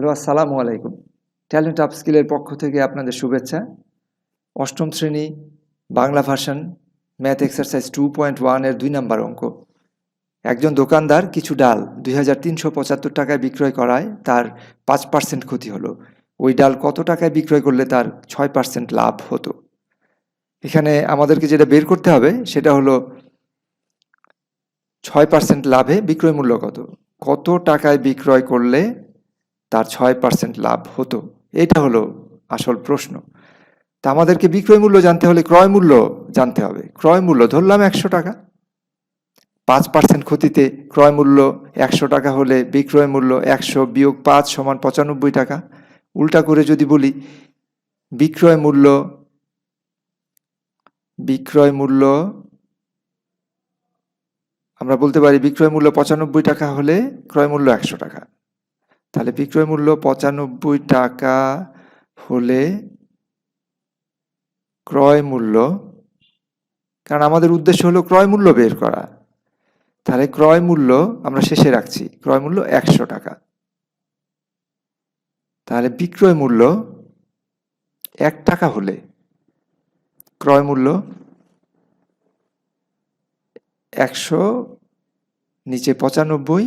Hello, আসসালামু আলাইকুম। Talent আপস্কিলের পক্ষ থেকে আপনাদের শুভেচ্ছা। অষ্টম শ্রেণী বাংলা ভার্সন ম্যাথ এক্সারসাইজ 2.1 এর 2 নাম্বার অঙ্ক। একজন দোকানদার কিছু ডাল 2375 টাকায় বিক্রয় করায় তার 5% ক্ষতি হলো। ওই ডাল কত টাকায় বিক্রয় করলে তার 6% লাভ হতো? এখানে আমাদেরকে যেটা বের করতে হবে সেটা হলো 6% লাভে বিক্রয় মূল্য কত? কত টাকায় বিক্রয় করলে তার 6% লাভ হতো? এটা হলো আসল প্রশ্ন। তা আমাদেরকে বিক্রয় মূল্য জানতে হলে ক্রয় মূল্য জানতে হবে। ক্রয় মূল্য ধরলাম 100 টাকা। 5% ক্ষতিতে ক্রয় মূল্য 100 টাকা হলে বিক্রয় মূল্য 100 বিয়োগ 5 সমান 95 টাকা। উল্টা করে যদি বলি বিক্রয় মূল্য আমরা বলতে পারি বিক্রয় মূল্য 95 টাকা হলে ক্রয় মূল্য 100 টাকা। তাহলে বিক্রয় মূল্য 95 টাকা হলে ক্রয় মূল্য, কারণ আমাদের উদ্দেশ্য হলো ক্রয় মূল্য বের করা, তাহলে ক্রয় মূল্য আমরা শেষে রাখছি, ক্রয় মূল্য 100 টাকা। তাহলে বিক্রয় মূল্য 1 টাকা হলে ক্রয় মূল্য 100 নিচে 95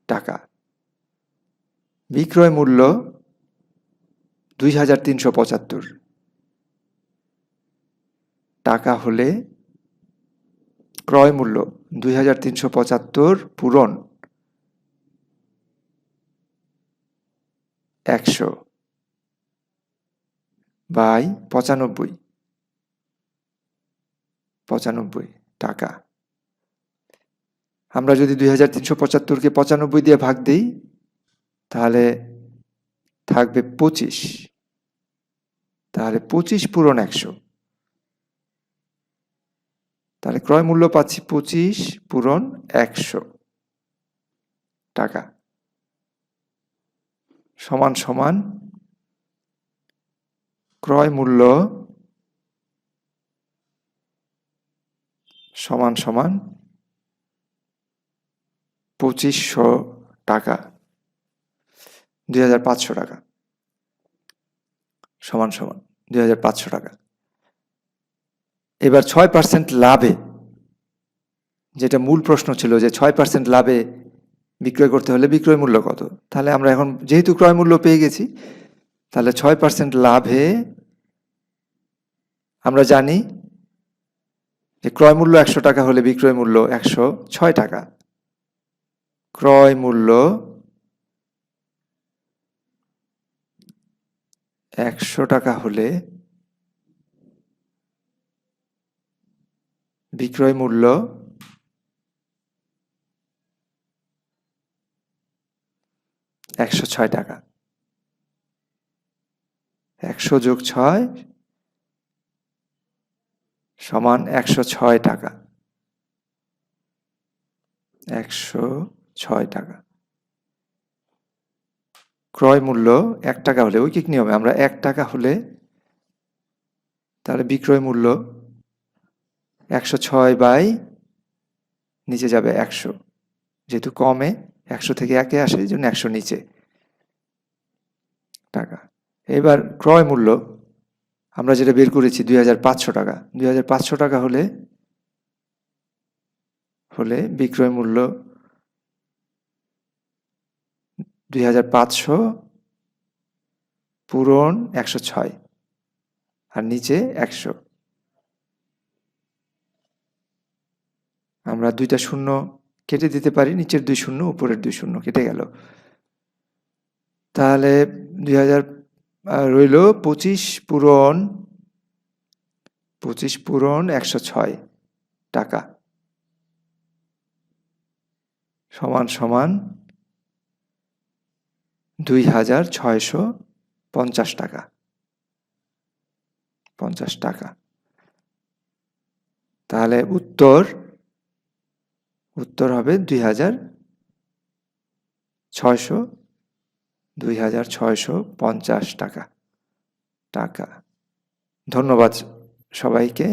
টাকা। বিক্রয় মূল্য 2375 টাকা হলে ক্রয় মূল্য 2375 পূরণ 100 বাই 95 টাকা। আমরা যদি 2375-কে 95 দিয়ে ভাগ দিই তাহলে থাকবে 25। তাহলে 25 পূরণ 100। তাহলে ক্রয় মূল্য পাচ্ছি 25 পূরণ 100 টাকা সমান সমান ক্রয় মূল্য সমান সমান 2500 টাকা, 2500 টাকা সমান সমান 2500 টাকা। এবার 6% লাভে, যেটা মূল প্রশ্ন ছিল যে 6% লাভে বিক্রয় করতে হলে বিক্রয় মূল্য কত, তাহলে আমরা এখন যেহেতু ক্রয় মূল্য পেয়ে গেছি তাহলে 6% লাভে আমরা জানি যে ক্রয় মূল্য 100 টাকা হলে বিক্রয় মূল্য 106 টাকা। ক্রয় মূল্য 100 টাকা হলে বিক্রয় মূল্য 106 টাকা। 100 যোগ 6 সমান 106 টাকা। 106 টাকা। ক্রয় মূল্য 1 টাকা হলে, ঐকিক নিয়মে আমরা 1 টাকা হলে তাহলে বিক্রয় মূল্য 106 বাই নিচে যাবে 100, যেহেতু কমে 100 থেকে 1-এ আসে এই জন্য 100 নিচে টাকা। এবার ক্রয় মূল্য আমরা যেটা বের করেছি 2500 টাকা। 2500 টাকা হলে বিক্রয় মূল্য 2500 পূরণ 106 আর নিচে 100। আমরা 2টা শূন্য কেটে দিতে পারি, নিচের 2 শূন্য উপরের 2 শূন্য কেটে গেল। তাহলে 2000 রইল 25 পূরণ 106 টাকা সমান সমান 2650 টাকা। 50 টাকা। তাহলে উত্তর হবে 2650 টাকা। ধন্যবাদ সবাইকে।